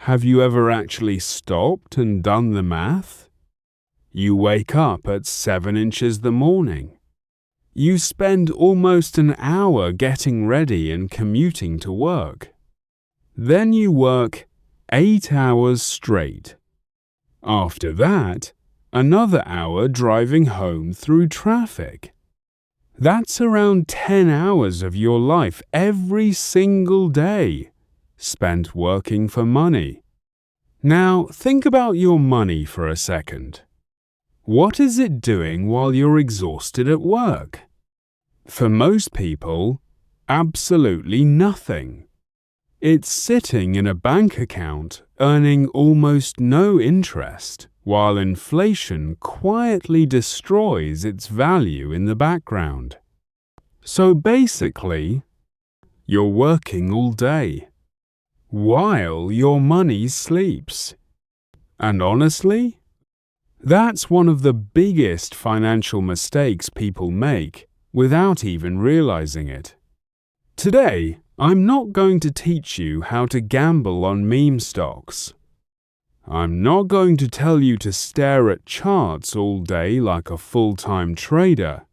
Have you ever actually stopped and done the math? You wake up at 7 inches the morning. You spend almost an hour getting ready and commuting to work. Then you work 8 hours straight. After that, another hour driving home through traffic. That's around 10 hours of your life every single day spent working for money. Now think about your money for a second. What is it doing while you're exhausted at work? For most people, absolutely nothing. It's sitting in a bank account earning almost no interest, while inflation quietly destroys its value in the background. So basically, you're working all day, while your money sleeps. And honestly, that's one of the biggest financial mistakes people make without even realizing it. Today, I'm not going to teach you how to gamble on meme stocks. I'm not going to tell you to stare at charts all day like a full-time trader.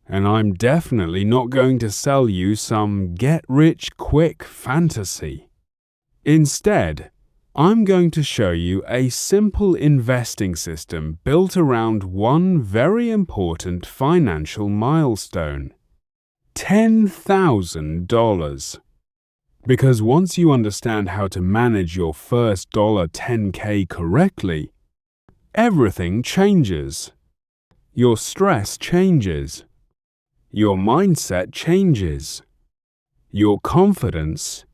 And I'm definitely not going to sell you some get-rich-quick fantasy. Instead, I'm going to show you a simple investing system built around one very important financial milestone: $10,000. Because once you understand how to manage your first $10K correctly, everything changes. Your stress changes. Your mindset changes. Your confidence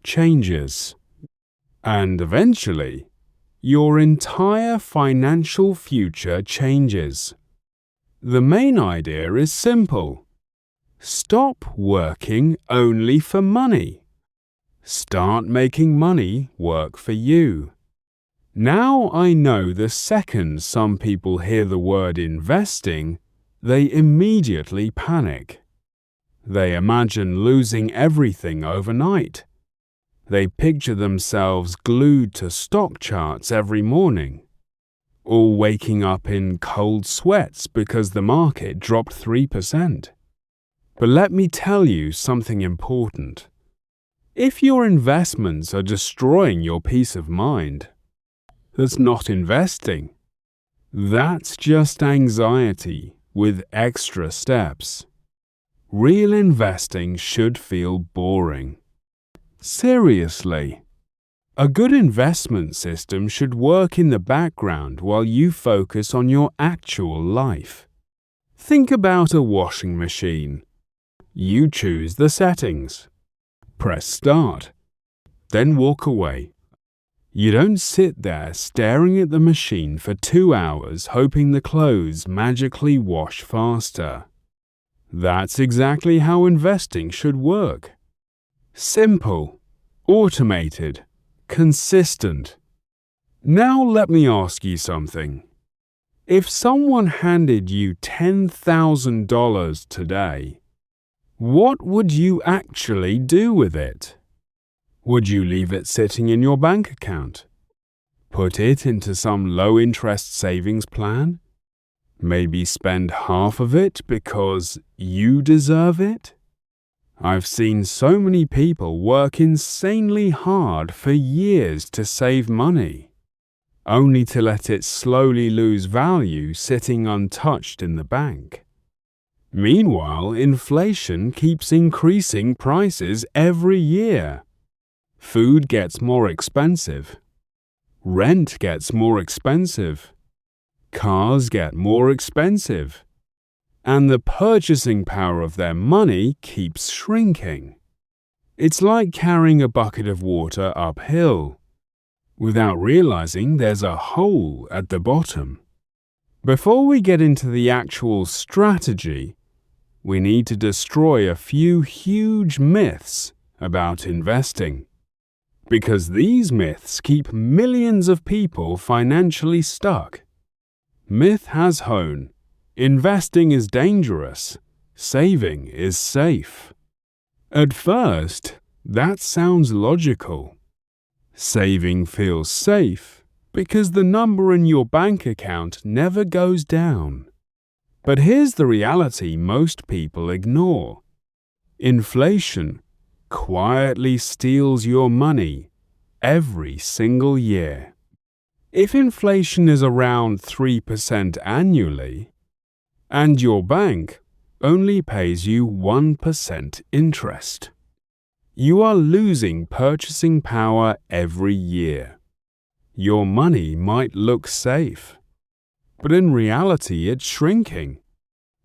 changes. And eventually, your entire financial future changes. The main idea is simple. Stop working only for money. Start making money work for you. Now I know the second some people hear the word investing, they immediately panic. They imagine losing everything overnight. They picture themselves glued to stock charts every morning, all waking up in cold sweats because the market dropped 3%. But let me tell you something important. If your investments are destroying your peace of mind, that's not investing. That's just anxiety with extra steps. Real investing should feel boring. Seriously, a good investment system should work in the background while you focus on your actual life. Think about a washing machine. You choose the settings. Press start. Then walk away. You don't sit there staring at the machine for 2 hours hoping the clothes magically wash faster. That's exactly how investing should work. Simple, automated, consistent. Now let me ask you something. If someone handed you $10,000 today, what would you actually do with it? Would you leave it sitting in your bank account? Put it into some low-interest savings plan? Maybe spend half of it because you deserve it? I've seen so many people work insanely hard for years to save money, only to let it slowly lose value sitting untouched in the bank. Meanwhile, inflation keeps increasing prices every year. Food gets more expensive. Rent gets more expensive. Cars get more expensive. And the purchasing power of their money keeps shrinking. It's like carrying a bucket of water uphill, without realizing there's a hole at the bottom. Before we get into the actual strategy, we need to destroy a few huge myths about investing. Because these myths keep millions of people financially stuck. Myth has honed. Investing is dangerous. Saving is safe. At first, that sounds logical. Saving feels safe because the number in your bank account never goes down. But here's the reality most people ignore. Inflation quietly steals your money every single year. If inflation is around 3% annually, and your bank only pays you 1% interest, you are losing purchasing power every year. Your money might look safe, but in reality it's shrinking.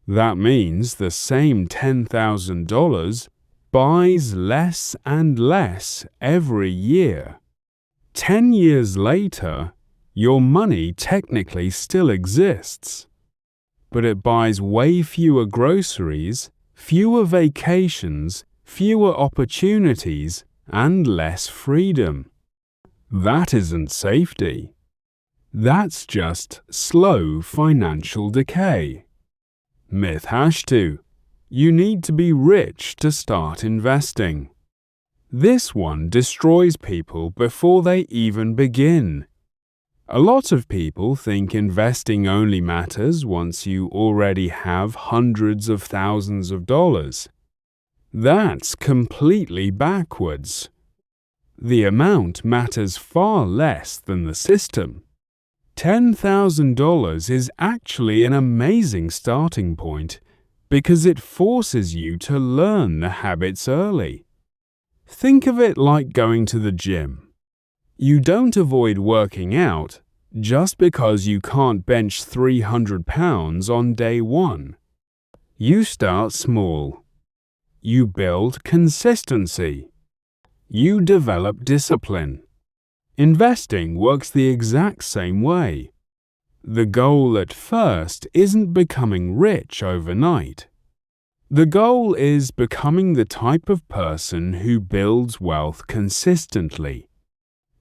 That means the same $10,000 buys less and less every year. 10 years later, your money technically still exists, but it buys way fewer groceries, fewer vacations, fewer opportunities, and less freedom. That isn't safety. That's just slow financial decay. Myth #2. You need to be rich to start investing. This one destroys people before they even begin. A lot of people think investing only matters once you already have hundreds of thousands of dollars. That's completely backwards. The amount matters far less than the system. $10,000 is actually an amazing starting point because it forces you to learn the habits early. Think of it like going to the gym. You don't avoid working out just because you can't bench 300 pounds on day one. You start small. You build consistency. You develop discipline. Investing works the exact same way. The goal at first isn't becoming rich overnight. The goal is becoming the type of person who builds wealth consistently.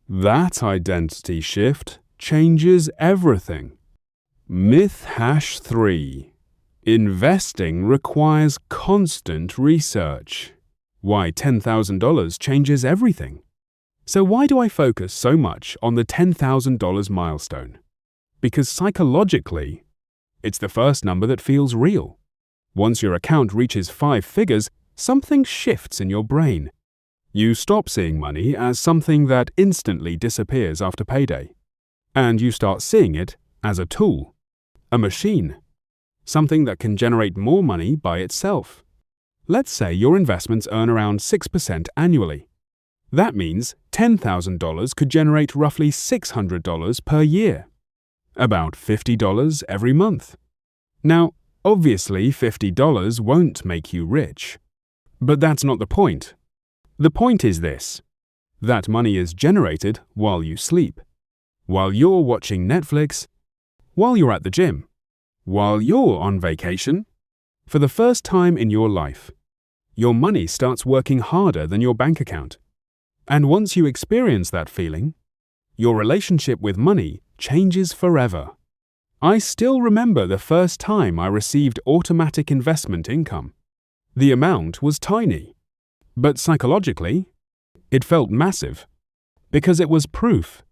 That identity shift changes everything. Myth #3. Investing requires constant research. Why $10,000 changes everything. So why do I focus so much on the $10,000 milestone? Because psychologically, it's the first number that feels real. Once your account reaches 5 figures, something shifts in your brain. You stop seeing money as something that instantly disappears after payday. And you start seeing it as a tool, a machine, something that can generate more money by itself. Let's say your investments earn around 6% annually. That means $10,000 could generate roughly $600 per year, about $50 every month. Now, obviously $50 won't make you rich. But that's not the point. The point is this: that money is generated while you sleep, while you're watching Netflix, while you're at the gym, while you're on vacation. For the first time in your life, your money starts working harder than your bank account. And once you experience that feeling, your relationship with money changes forever. I still remember the first time I received automatic investment income. The amount was tiny, but psychologically, it felt massive because it was proof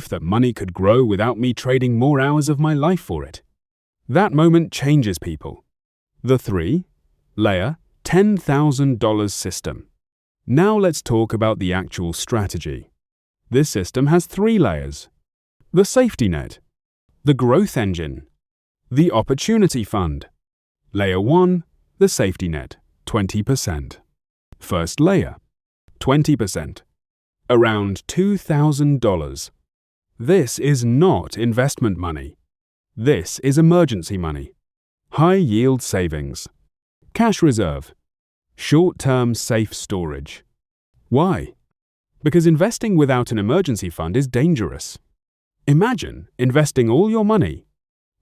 that money could grow without me trading more hours of my life for it. That moment changes people. The 3-layer $10,000 system. Now let's talk about the actual strategy. This system has 3 layers: the safety net, the growth engine, the opportunity fund. Layer 1, the safety net, 20%. First layer, 20%, around $2,000. This is not investment money. This is emergency money. High-yield savings, cash reserve, short-term safe storage. Why? Because investing without an emergency fund is dangerous. Imagine investing all your money,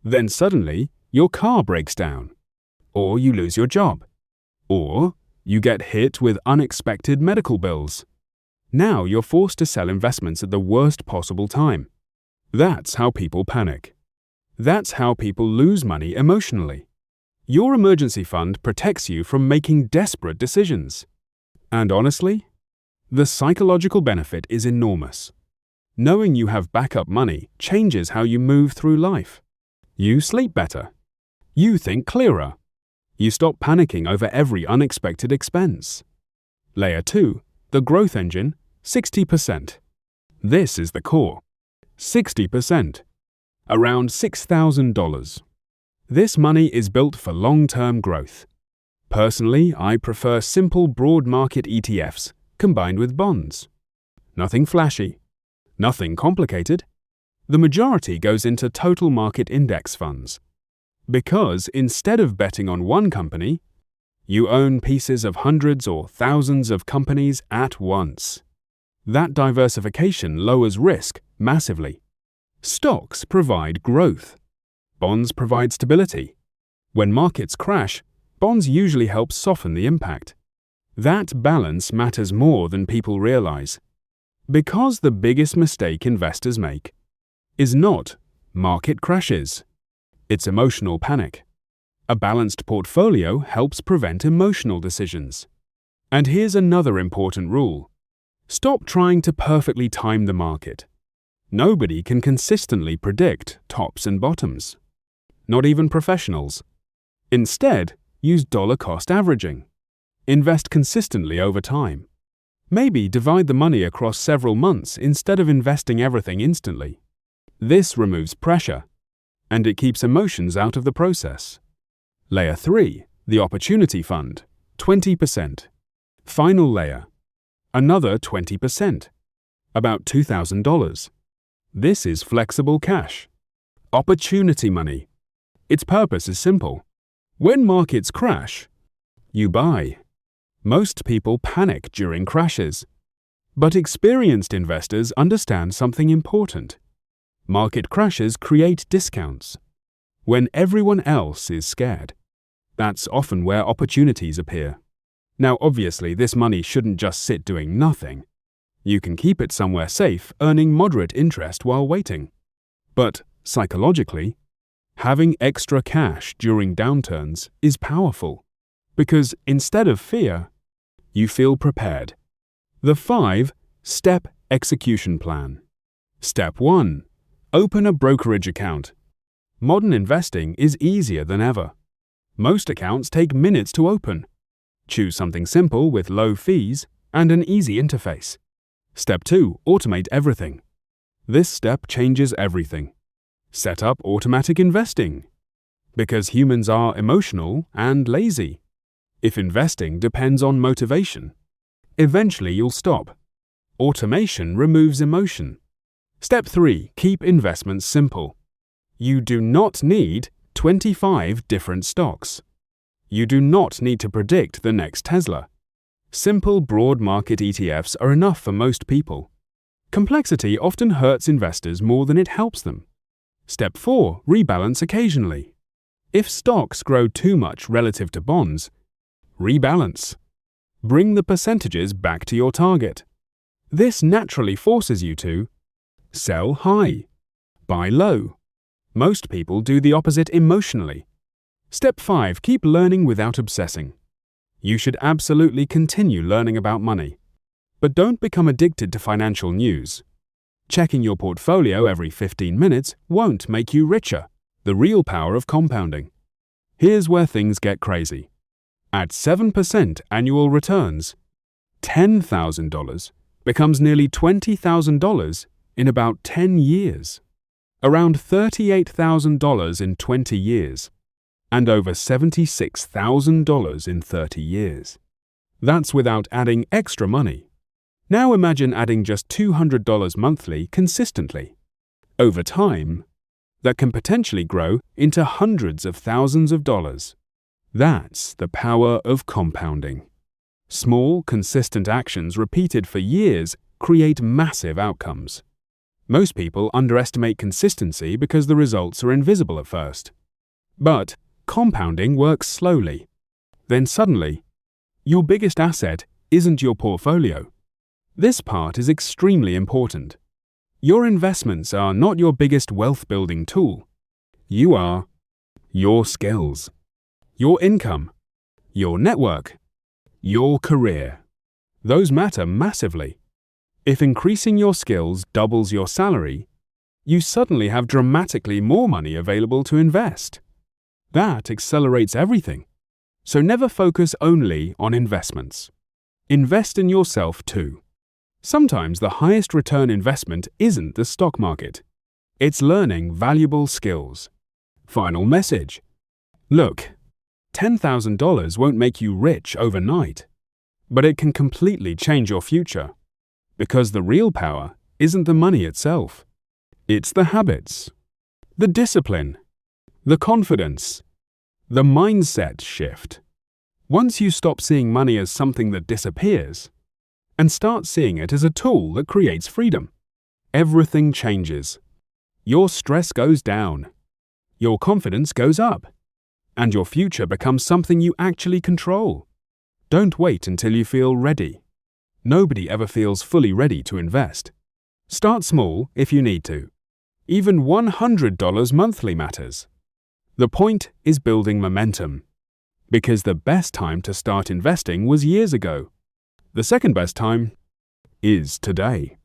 then suddenly your car breaks down, or you lose your job, or you get hit with unexpected medical bills. Now you're forced to sell investments at the worst possible time. That's how people panic. That's how people lose money emotionally. Your emergency fund protects you from making desperate decisions. And honestly, The psychological benefit is enormous. Knowing you have backup money changes how you move through life. You sleep better. You think clearer. You stop panicking over every unexpected expense. Layer 2, the growth engine, 60%. This is the core. 60%. Around $6,000. This money is built for long-term growth. Personally, I prefer simple broad market ETFs combined with bonds. Nothing flashy. Nothing complicated. The majority goes into total market index funds. Because instead of betting on one company, you own pieces of hundreds or thousands of companies at once. That diversification lowers risk massively. Stocks provide growth. Bonds provide stability. When markets crash, bonds usually help soften the impact. That balance matters more than people realize. Because the biggest mistake investors make is not market crashes. It's emotional panic. A balanced portfolio helps prevent emotional decisions. And here's another important rule. Stop trying to perfectly time the market. Nobody can consistently predict tops and bottoms. Not even professionals. Instead, use dollar-cost averaging. Invest consistently over time. Maybe divide the money across several months instead of investing everything instantly. This removes pressure, and it keeps emotions out of the process. Layer 3, the Opportunity Fund, 20%. Final layer, another 20%, about $2,000. This is flexible cash. Opportunity money. Its purpose is simple. When markets crash, you buy. Most people panic during crashes. But experienced investors understand something important. Market crashes create discounts. When everyone else is scared, that's often where opportunities appear. Now, obviously, this money shouldn't just sit doing nothing. You can keep it somewhere safe, earning moderate interest while waiting. But, psychologically, having extra cash during downturns is powerful. Because instead of fear, you feel prepared. The 5-step execution plan. Step 1. Open a brokerage account. Modern investing is easier than ever. Most accounts take minutes to open. Choose something simple with low fees and an easy interface. Step 2. Automate everything. This step changes everything. Set up automatic investing. Because humans are emotional and lazy. If investing depends on motivation, eventually you'll stop. Automation removes emotion. Step 3. Keep investments simple. You do not need 25 different stocks. You do not need to predict the next Tesla. Simple broad market ETFs are enough for most people. Complexity often hurts investors more than it helps them. Step 4. Rebalance occasionally. If stocks grow too much relative to bonds, rebalance. Bring the percentages back to your target. This naturally forces you to sell high, buy low. Most people do the opposite emotionally. Step 5. Keep learning without obsessing. You should absolutely continue learning about money. But don't become addicted to financial news. Checking your portfolio every 15 minutes won't make you richer. The real power of compounding. Here's where things get crazy. At 7% annual returns, $10,000 becomes nearly $20,000 in about 10 years. Around $38,000 in 20 years. And over $76,000 in 30 years. That's without adding extra money. Now imagine adding just $200 monthly consistently. Over time, that can potentially grow into hundreds of thousands of dollars. That's the power of compounding. Small, consistent actions repeated for years create massive outcomes. Most people underestimate consistency because the results are invisible at first. But compounding works slowly. Then suddenly, your biggest asset isn't your portfolio. This part is extremely important. Your investments are not your biggest wealth-building tool. You are your skills, your income, your network, your career. Those matter massively. If increasing your skills doubles your salary, you suddenly have dramatically more money available to invest. That accelerates everything. So never focus only on investments. Invest in yourself too. Sometimes the highest return investment isn't the stock market. It's learning valuable skills. Final message. Look, $10,000 won't make you rich overnight, but it can completely change your future. Because the real power isn't the money itself. It's the habits, the discipline, the confidence, the mindset shift. Once you stop seeing money as something that disappears and start seeing it as a tool that creates freedom, everything changes. Your stress goes down, your confidence goes up, and your future becomes something you actually control. Don't wait until you feel ready. Nobody ever feels fully ready to invest. Start small if you need to. Even $100 monthly matters. The point is building momentum. Because the best time to start investing was years ago. The second best time is today.